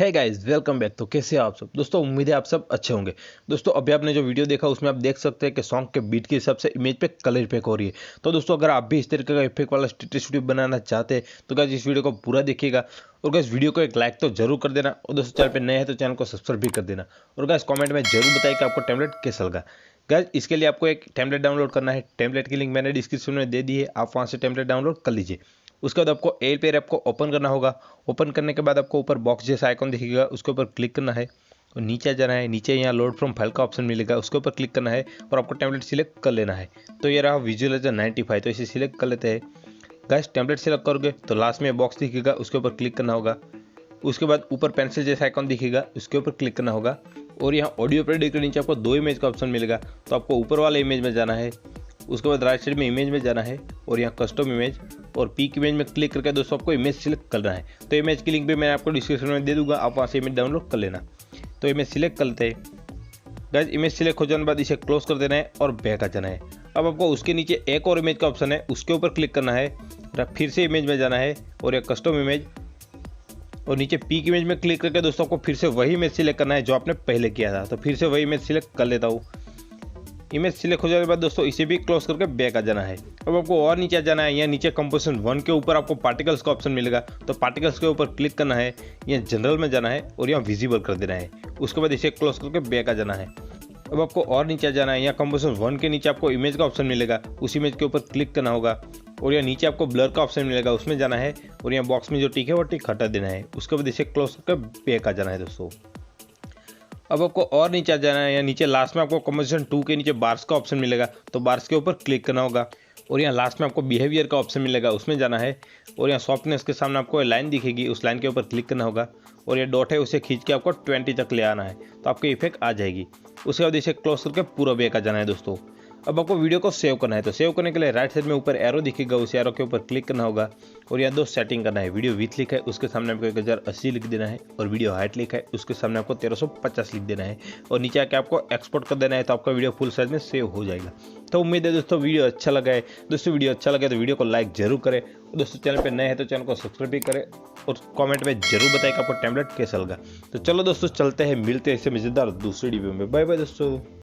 Hey guys, welcome back. तो कैसे हैं आप सब दोस्तों? उम्मीद है आप सब अच्छे होंगे। दोस्तों अभी आपने जो वीडियो देखा उसमें आप देख सकते हैं कि सॉन्ग के बीट के हिसाब से इमेज पे कलर इफेक्ट हो रही है। तो दोस्तों अगर आप भी इस तरीके का इफेक्ट वाला स्टेटस वीडियो बनाना चाहते हैं तो गाइस इस वीडियो को पूरा देखिएगा और गाइस वीडियो को एक लाइक तो जरूर कर देना और दोस्तों चैनल पे नए हैं तो चैनल को सब्सक्राइब भी कर देना और गाइस कमेंट में जरूर बताइए कि आपको टेम्पलेट कैसा लगा। गाइस इसके लिए आपको एक टेम्पलेट डाउनलोड करना है। टेम्पलेट की लिंक मैंने डिस्क्रिप्शन में दे दी है, आप वहाँ से टेम्पलेट डाउनलोड कर लीजिए। उसके बाद आपको एल पेयर ऐप को ओपन करना होगा। ओपन करने के बाद आपको ऊपर बॉक्स जैसा आइकॉन दिखेगा, उसके ऊपर क्लिक करना है और नीचे जाना है। नीचे यहाँ लोड फ्रॉम फाइल का ऑप्शन मिलेगा, उसके ऊपर क्लिक करना है और आपको टेम्पलेट सिलेक्ट कर लेना है। तो ये रहा विजुअलाइजर 95, तो इसे सिलेक्ट कर लेते हैं। गाइस टेम्पलेट सिलेक्ट करोगे तो लास्ट में बॉक्स दिखेगा, उसके ऊपर क्लिक करना होगा। उसके बाद ऊपर पेंसिल जैसा आइकॉन दिखेगा, उसके ऊपर क्लिक करना होगा और यहाँ ऑडियो प्रेडिक्ट के नीचे आपको 2 इमेज का ऑप्शन मिलेगा। तो आपको ऊपर वाले इमेज में जाना है, उसके बाद राइट साइड में इमेज में जाना है और यहाँ कस्टम इमेज और पीक इमेज में क्लिक करके दोस्तों आपको इमेज सिलेक्ट करना है। तो इमेज की लिंक भी मैं आपको डिस्क्रिप्शन में दे दूंगा, आप वहाँ से इमेज डाउनलोड कर लेना। तो इमेज सिलेक्ट कर लेते हैं। गाइस इमेज सिलेक्ट हो जाने के बाद इसे क्लोज कर देना है और बैक आ जाना है। अब आपको उसके नीचे एक और इमेज का ऑप्शन है, उसके ऊपर क्लिक करना है, फिर से इमेज में जाना है और एक कस्टम इमेज और नीचे पीक इमेज में क्लिक करके दोस्तों आपको फिर से वही इमेज सिलेक्ट करना है जो आपने पहले किया था। तो फिर से वही इमेज सिलेक्ट कर लेता हूँ। इमेज सिलेक्ट हो जाने के बाद दोस्तों इसे भी क्लोज करके बैक आ जाना है। अब आपको और नीचे आ जाना है। यहाँ नीचे कंपोजिशन 1 के ऊपर आपको पार्टिकल्स का ऑप्शन मिलेगा, तो पार्टिकल्स के ऊपर क्लिक करना है, यहाँ जनरल में जाना है और यहाँ विजिबल कर देना है। उसके बाद इसे क्लोज करके बैक आ जाना है। अब आपको और नीचे आ जाना है। यहाँ कंपोजिशन 1 के नीचे आपको इमेज का ऑप्शन मिलेगा, उस इमेज के ऊपर क्लिक करना होगा और यहाँ नीचे आपको ब्लर का ऑप्शन मिलेगा, उसमें जाना है और यहाँ बॉक्स में जो टिक है वो टिक हटा देना है। उसके बाद इसे क्लोज करके बैक आ जाना है दोस्तों। अब आपको और नीचे आ जाना है। यहाँ नीचे लास्ट में आपको कंपोजिशन 2 के नीचे बार्स का ऑप्शन मिलेगा, तो बार्स के ऊपर क्लिक करना होगा और यहाँ लास्ट में आपको बिहेवियर का ऑप्शन मिलेगा, उसमें जाना है और यहाँ सॉफ्टनेस के सामने आपको लाइन दिखेगी, उस लाइन के ऊपर क्लिक करना होगा और ये डॉट है उसे खींच के आपको 20 तक ले आना है, तो आपकी इफेक्ट आ जाएगी। उसके बाद इसे क्लोज करके पूरा बैक आ जाना है दोस्तों। अब आपको वीडियो को सेव करना है, तो सेव करने के लिए राइट साइड में ऊपर एरो दिखेगा, उस एरो के ऊपर क्लिक करना होगा और यहाँ 2 सेटिंग करना है। वीडियो विथ लिखा है उसके सामने आपको 1080 लिख देना है और वीडियो हाइट लिखा है उसके सामने आपको 1350 लिख देना है और नीचे आके आपको एक्सपोर्ट कर देना है, तो आपका वीडियो फुल साइज में सेव हो जाएगा। तो उम्मीद है दोस्तों वीडियो अच्छा लगा है। दोस्तों वीडियो अच्छा लगे तो वीडियो को लाइक जरूर करें और दोस्तों चैनल पर नए हैं तो चैनल को सब्सक्राइब भी करें और कमेंट में जरूर बताएं कि आपको टेम्पलेट कैसा लगा। तो चलो दोस्तों चलते हैं, मिलते हैं इससे मजेदार दूसरी वीडियो में। बाय बाय दोस्तों।